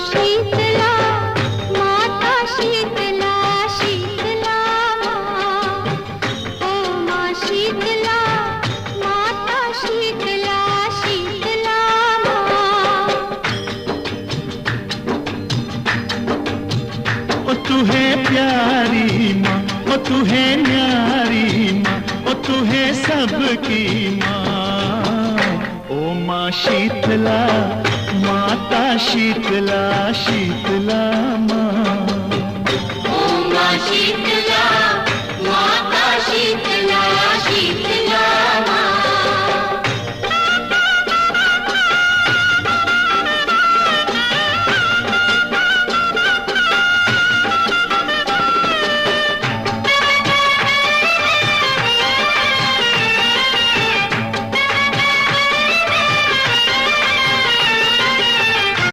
शीतला माता शीतला शीतला माँ ओ माँ शीतला माता शीतला शीतला माँ। ओ तू है प्यारी माँ, ओ तू है न्यारी माँ, ओ तू है सबकी माँ। ओ माँ शीतला माता शीतला शीतला माँ। ओ माँ शीतला